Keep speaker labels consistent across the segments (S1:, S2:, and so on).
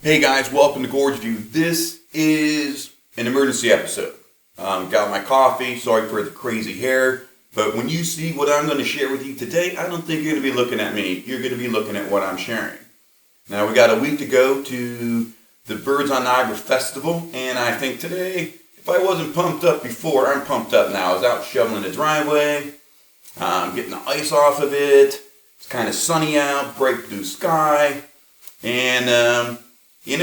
S1: Hey guys, welcome to Gorge View. This is an emergency episode. Got my coffee, sorry for the crazy hair, but when you see what I'm going to share with you today, I don't think you're going to be looking at me. You're going to be looking at what I'm sharing. Now we got a week to go to the Birds on Niagara Festival, and I think today, if I wasn't pumped up before, I'm pumped up now. I was out shoveling the driveway, getting the ice off of it. It's kind of sunny out, bright blue sky, and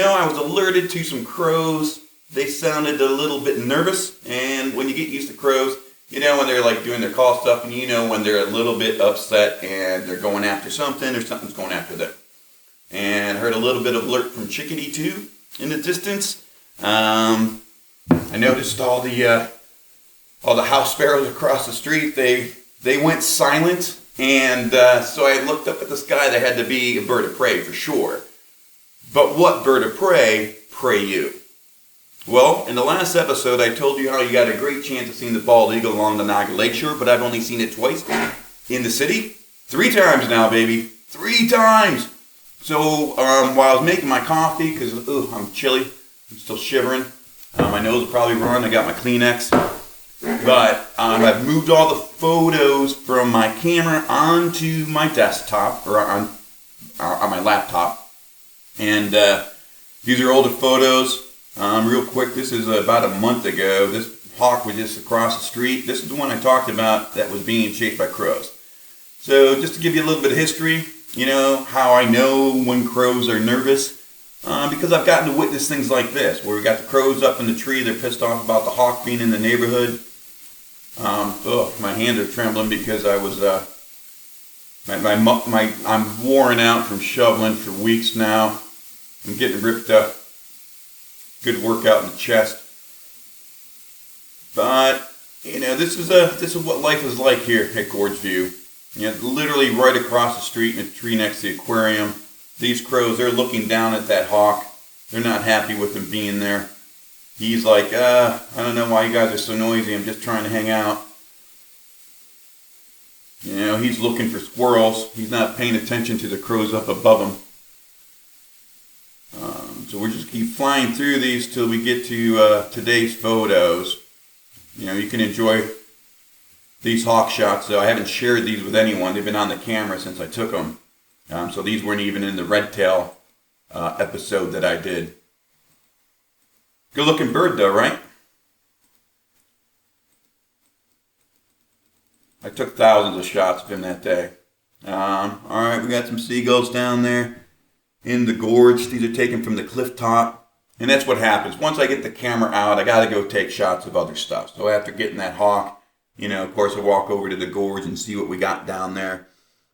S1: I was alerted to some crows. They sounded a little bit nervous, and when you get used to crows, when they're like doing their call stuff, and when they're a little bit upset and they're going after something or something's going after them. And I heard a little bit of alert from chickadee too in the distance. I noticed all the house sparrows across the street. They went silent, and so I looked up at the sky. They had to be a bird of prey for sure. But what bird of prey you? Well, in the last episode, I told you how you got a great chance of seeing the bald eagle along the Niagara Lakeshore, but I've only seen it twice in the city. 3 times now, baby. 3 times. So while I was making my coffee, because I'm chilly, I'm still shivering. My nose will probably run. I got my Kleenex. But I've moved all the photos from my camera onto my desktop, or on my laptop. And these are older photos. Real quick, this is about a month ago. This hawk was just across the street. This is the one I talked about that was being chased by crows. So just to give you a little bit of history, how I know when crows are nervous, because I've gotten to witness things like this, where we got the crows up in the tree. They're pissed off about the hawk being in the neighborhood. My hands are trembling because I was I'm worn out from shoveling for weeks now. I'm getting ripped up. Good workout in the chest. But this is what life is like here at Gorge View. Literally right across the street in a tree next to the aquarium. These crows, they're looking down at that hawk. They're not happy with him being there. He's like, I don't know why you guys are so noisy. I'm just trying to hang out. He's looking for squirrels. He's not paying attention to the crows up above him. So we'll just keep flying through these till we get to today's photos. You can enjoy these hawk shots. So I haven't shared these with anyone. They've been on the camera since I took them. So these weren't even in the red tail episode that I did. Good looking bird though, right? I took thousands of shots of him that day. Alright, we got some seagulls down there in the gorge. These are taken from the cliff top. And that's what happens. Once I get the camera out, I got to go take shots of other stuff. So after getting that hawk, of course I walk over to the gorge and see what we got down there.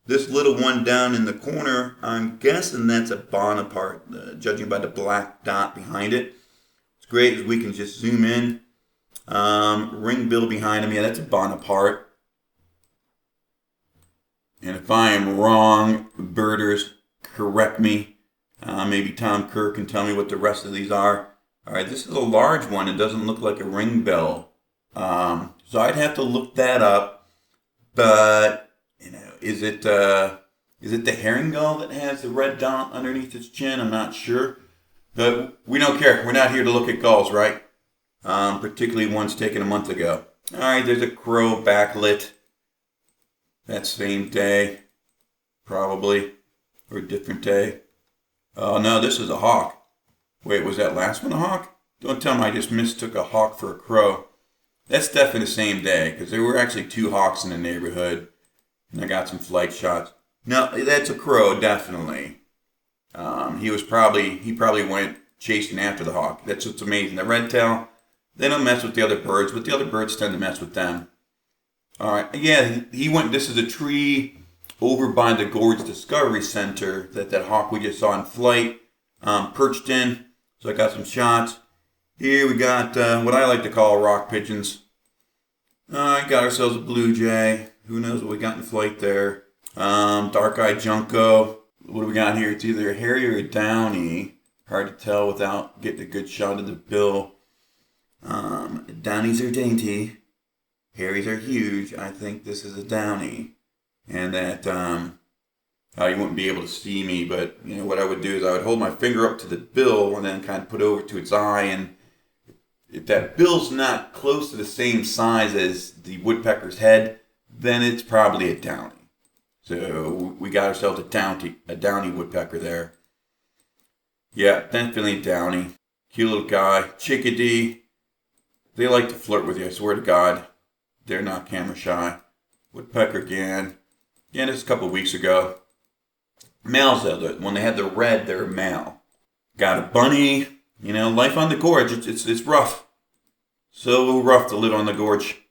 S1: This little one down in the corner, I'm guessing that's a Bonaparte, judging by the black dot behind it. It's great as we can just zoom in. Ringbill behind him, yeah, that's a Bonaparte. And if I am wrong, birders, correct me. Maybe Tom Kerr can tell me what the rest of these are. All right, this is a large one. It doesn't look like a ringbill. So I'd have to look that up. But, is it the herring gull that has the red dot underneath its chin? I'm not sure. But we don't care. We're not here to look at gulls, right? Particularly ones taken a month ago. All right, there's a crow backlit. That same day, probably, or a different day. Oh no, this is a hawk. Wait, was that last one a hawk? Don't tell me I just mistook a hawk for a crow. That's definitely the same day, because there were actually 2 hawks in the neighborhood, and I got some flight shots. No, that's a crow, definitely. He probably went chasing after the hawk. That's what's amazing. The red tail, they don't mess with the other birds, but the other birds tend to mess with them. All right, yeah, he went. This is a tree over by the Gorge Discovery Center that hawk we just saw in flight perched in. So I got some shots. Here we got what I like to call rock pigeons. I got ourselves a blue jay. Who knows what we got in flight there? Dark-eyed junco. What do we got here? It's either a hairy or a downy. Hard to tell without getting a good shot of the bill. Downies are dainty. Hairies are huge. I think this is a downy. And that how you wouldn't be able to see me, but what I would do is I would hold my finger up to the bill and then kind of put over to its eye, and if that bill's not close to the same size as the woodpecker's head, then it's probably a downy. So we got ourselves a downy woodpecker there. Yeah, definitely a downy. Cute little guy. Chickadee. They like to flirt with you, I swear to God. They're not camera shy. Woodpecker again. Yeah, this was a couple of weeks ago. Males though, when they had the red, they're a male. Got a bunny. Life on the gorge, it's rough. So rough to live on the gorge.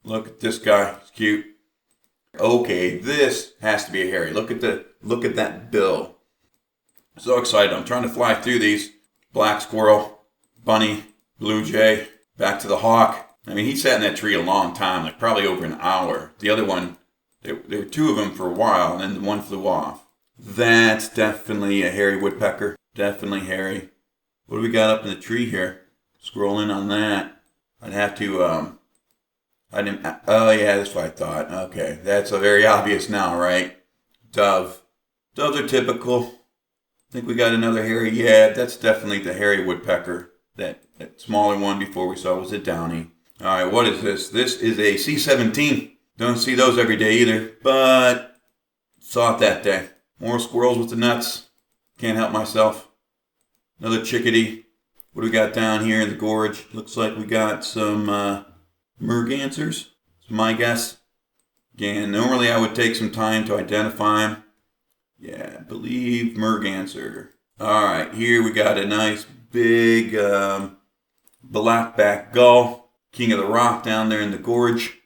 S1: Look at this guy. It's cute. Okay, this has to be a hairy. Look at that bill. So excited. I'm trying to fly through these. Black squirrel, bunny, blue jay, back to the hawk. I mean, he sat in that tree a long time, like probably over an hour. The other one, there were two of them for a while, and then the one flew off. That's definitely a hairy woodpecker. Definitely hairy. What do we got up in the tree here? Scrolling on that. I'd have to, oh yeah, that's what I thought. Okay, that's very obvious now, right? Dove. Doves are typical. I think we got another hairy. Yeah, that's definitely the hairy woodpecker. That smaller one before we saw was a downy. All right, what is this? This is a C-17. Don't see those every day either, but saw it that day. More squirrels with the nuts. Can't help myself. Another chickadee. What do we got down here in the gorge? Looks like we got some mergansers. That's my guess. Again, normally I would take some time to identify them. Yeah, I believe merganser. All right, here we got a nice big blackback gull. King of the rock down there in the gorge.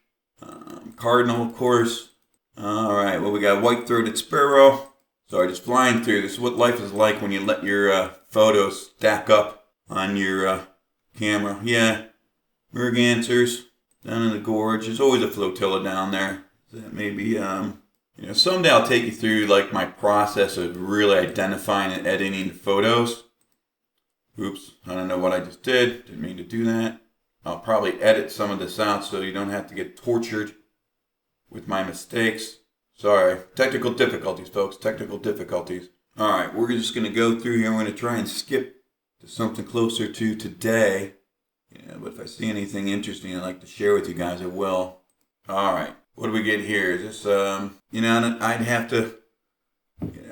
S1: Cardinal, of course. All right, well, we got white-throated sparrow. Sorry, just flying through. This is what life is like when you let your photos stack up on your camera. Yeah, mergansers down in the gorge. There's always a flotilla down there. That maybe, someday I'll take you through like my process of really identifying and editing the photos. Oops, I don't know what I just did. Didn't mean to do that. I'll probably edit some of this out so you don't have to get tortured with my mistakes. Sorry. Technical difficulties, folks. Technical difficulties. All right, we're just going to go through here. We're going to try and skip to something closer to today. Yeah, but if I see anything interesting I'd like to share with you guys, I will. All right, what do we get here? Is this, I'd have to,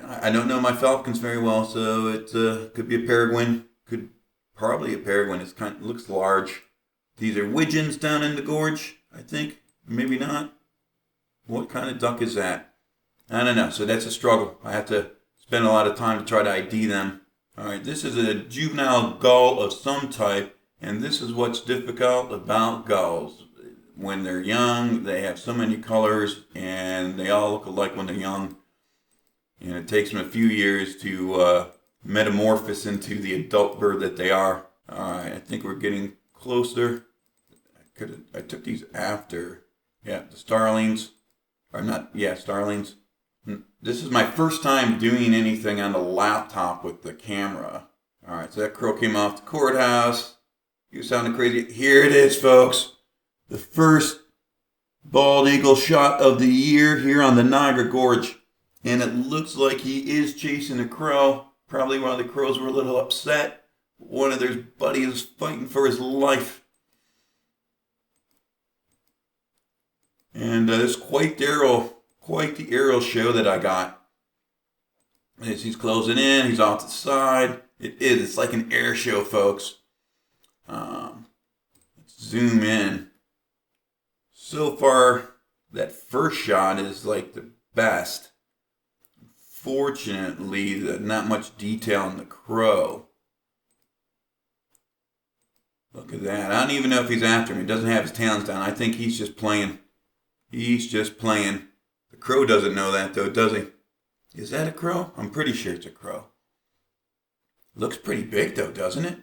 S1: I don't know my falcons very well, so it could be a peregrine. Could probably a peregrine. It looks large. These are widgeons down in the gorge, I think. Maybe not. What kind of duck is that? I don't know. So that's a struggle. I have to spend a lot of time to try to ID them. All right, this is a juvenile gull of some type, and this is what's difficult about gulls. When they're young, they have so many colors, and they all look alike when they're young. And it takes them a few years to metamorphose into the adult bird that they are. All right, I think we're getting closer. I took these after. Yeah, the starlings. Or not, yeah, starlings. This is my first time doing anything on the laptop with the camera. All right, so that crow came off the courthouse. You sounded crazy. Here it is, folks. The first bald eagle shot of the year here on the Niagara Gorge. And it looks like he is chasing a crow. Probably one of the crows were a little upset. One of their buddies is fighting for his life. And it's quite the aerial show that I got. As he's closing in, he's off to the side. It's like an air show, folks. Let's zoom in. So far, that first shot is like the best. Fortunately, not much detail in the crow. Look at that. I don't even know if he's after me. He doesn't have his talons down. I think he's just playing. He's just playing. The crow doesn't know that, though, does he? Is that a crow? I'm pretty sure it's a crow. Looks pretty big, though, doesn't it?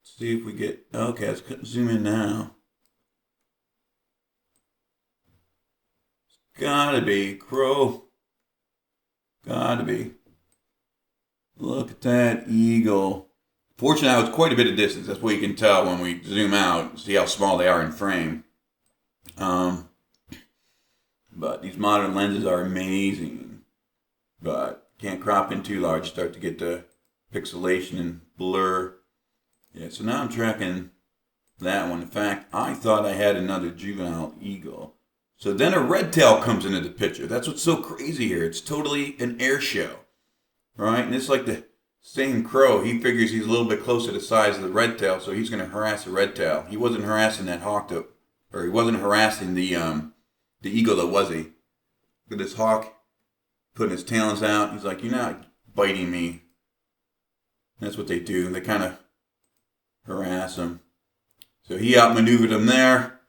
S1: Let's see if we get... Okay, let's zoom in now. It's gotta be crow. Gotta be. Look at that eagle. Fortunately, I was quite a bit of distance. That's what you can tell when we zoom out. See how small they are in frame. Um, but these modern lenses are amazing. But can't crop in too large. Start to get the pixelation and blur. Yeah, so now I'm tracking that one. In fact, I thought I had another juvenile eagle. So then a red tail comes into the picture. That's what's so crazy here. It's totally an air show, right? And it's like the same crow. He figures he's a little bit closer to the size of the red tail, so he's going to harass the red tail. He wasn't harassing that hawk, or he wasn't harassing the eagle, though, was he? Look at this hawk putting his talons out. He's like, "You're not biting me." That's what they do. They kind of harass him. So he outmaneuvered him there.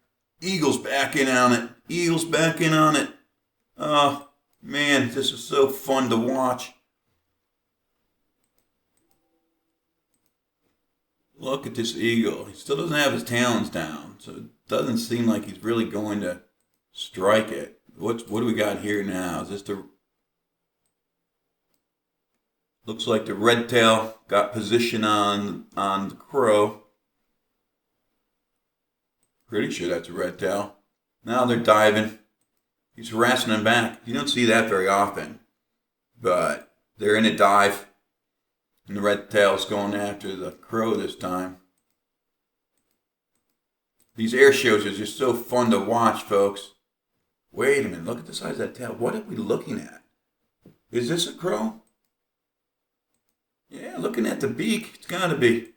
S1: Eagle's back in on it. Eagle's back in on it. Oh, man, this is so fun to watch. Look at this eagle. He still doesn't have his talons down, so it doesn't seem like he's really going to strike it. What do we got here now? Is this the... Looks like the red tail got position on the crow. Pretty sure that's a red tail. Now they're diving. He's harassing them back. You don't see that very often. But they're in a dive. And the red tail's going after the crow this time. These air shows are just so fun to watch, folks. Wait a minute. Look at the size of that tail. What are we looking at? Is this a crow? Yeah, looking at the beak, it's got to be.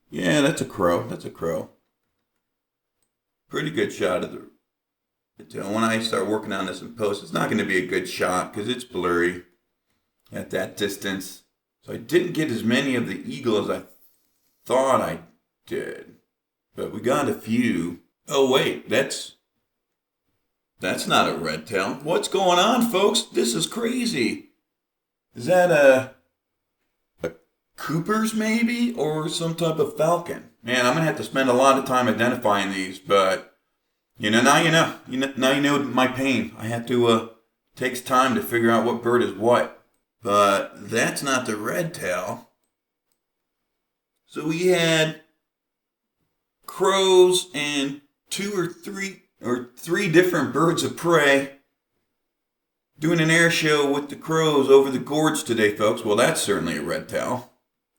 S1: Yeah, that's a crow. That's a crow. Pretty good shot of the tail. When I start working on this in post, it's not going to be a good shot because it's blurry at that distance. So I didn't get as many of the eagle as I thought I did. But we got a few. Oh, wait, that's not a red tail. What's going on, folks? This is crazy. Is that a Cooper's maybe, or some type of falcon? Man, I'm gonna have to spend a lot of time identifying these, but now you know. Now you know my pain. I have to takes time to figure out what bird is what. But that's not the red tail. So we had crows and three different birds of prey doing an air show with the crows over the gorge today, folks. Well, that's certainly a red tail,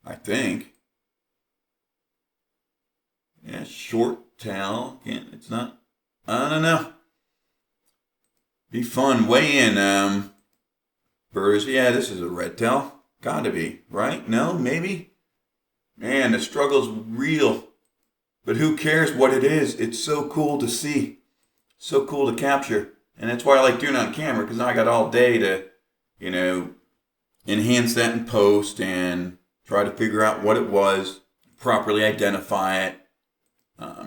S1: I think. Yeah, short tail. It's not. I don't know. Be fun. Weigh in, birds. Yeah, this is a red tail. Gotta be, right? No, maybe. Man, the struggle's real. But who cares what it is? It's so cool to see. So cool to capture. And that's why I like doing it on camera, because I got all day to, enhance that in post and try to figure out what it was, properly identify it,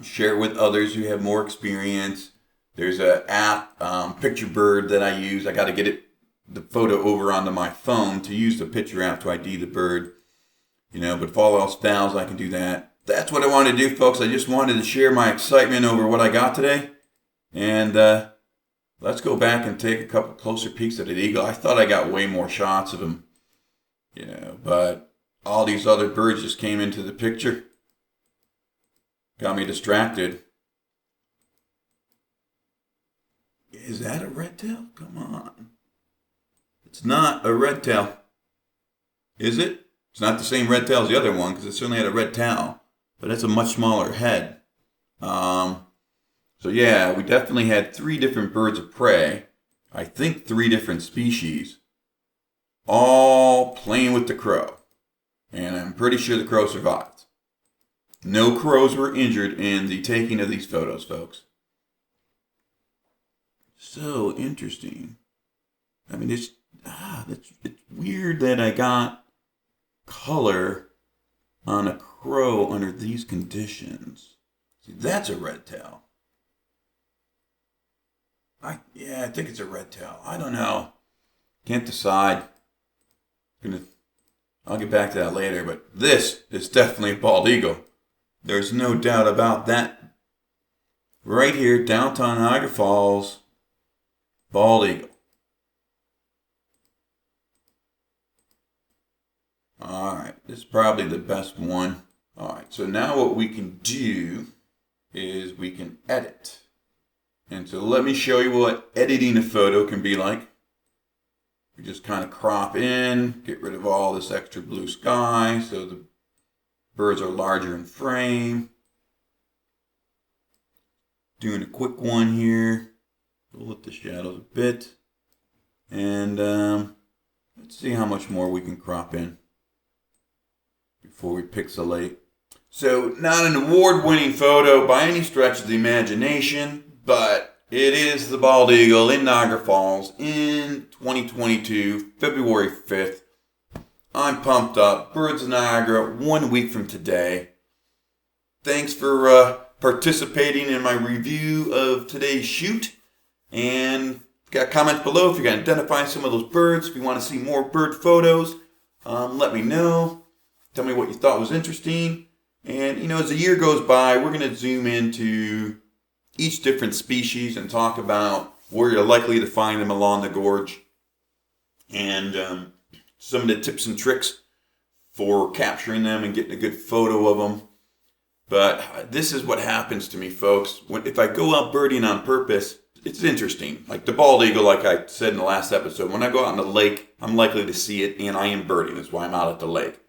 S1: share it with others who have more experience. There's an app, Picture Bird, that I use. I got to get the photo over onto my phone to use the picture app to ID the bird. But if all else fails, I can do that. That's what I wanted to do, folks. I just wanted to share my excitement over what I got today. And let's go back and take a couple closer peeks at the eagle. I thought I got way more shots of him, but all these other birds just came into the picture. Got me distracted. Is that a red tail? Come on. It's not a red tail. Is it? It's not the same red tail as the other one, because it certainly had a red tail, but it's a much smaller head. So yeah, we definitely had 3 different birds of prey. I think 3 different species, all playing with the crow. And I'm pretty sure the crow survived. No crows were injured in the taking of these photos, folks. So interesting. I mean, it's weird that I got color on a crow under these conditions. See, that's a red tail. I think it's a red tail. I don't know. Can't decide. I'll get back to that later, but this is definitely a bald eagle. There's no doubt about that. Right here, downtown Niagara Falls, bald eagle. Alright, this is probably the best one. Alright, so now what we can do is we can edit. And so let me show you what editing a photo can be like. We just kind of crop in, get rid of all this extra blue sky so the birds are larger in frame. Doing a quick one here. We'll lift the shadows a bit. And let's see how much more we can crop in before we pixelate. So not an award-winning photo by any stretch of the imagination, but it is the bald eagle in Niagara Falls in 2022, February 5th. I'm pumped up. Birds of Niagara, 1 week from today. Thanks for participating in my review of today's shoot. And got comments below if you can identify some of those birds. If you want to see more bird photos, let me know. Tell me what you thought was interesting. And, as the year goes by, we're going to zoom into each different species and talk about where you're likely to find them along the gorge. And some of the tips and tricks for capturing them and getting a good photo of them. But this is what happens to me, folks. If I go out birding on purpose, it's interesting. Like the bald eagle, like I said in the last episode, when I go out on the lake, I'm likely to see it, and I am birding. That's why I'm out at the lake.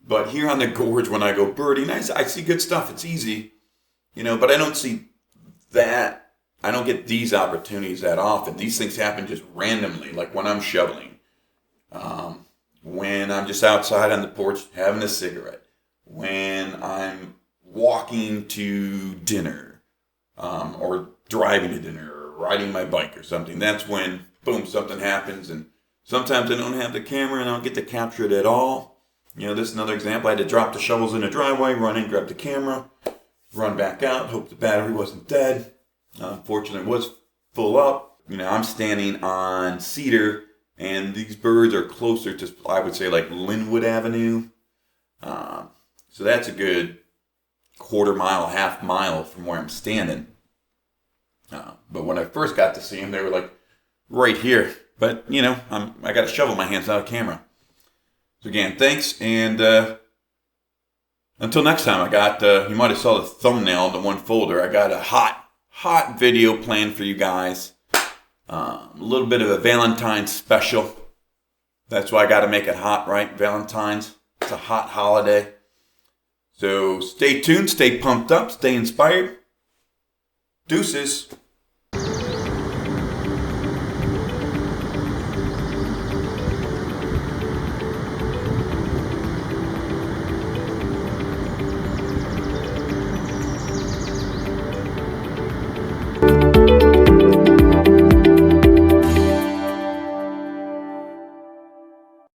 S1: But here on the gorge, when I go birding, I see good stuff. It's easy, but I don't see that. I don't get these opportunities that often. These things happen just randomly, like when I'm shoveling, when I'm just outside on the porch having a cigarette, when I'm walking to dinner, or driving to dinner, or riding my bike or something. That's when, boom, something happens. And sometimes I don't have the camera and I don't get to capture it at all. This is another example. I had to drop the shovels in the driveway, run in, grab the camera, run back out, hope the battery wasn't dead. Unfortunately, it was full up. I'm standing on Cedar, and these birds are closer to, I would say, like Linwood Avenue. So that's a good quarter mile, half mile from where I'm standing. But when I first got to see them, they were like right here. But, I got a shovel in my hands, not a camera. So again, thanks, and until next time, I got, you might have saw the thumbnail in the one folder, I got a hot video planned for you guys. A little bit of a Valentine's special. That's why I got to make it hot, right? Valentine's. It's a hot holiday. So stay tuned, stay pumped up, stay inspired. Deuces.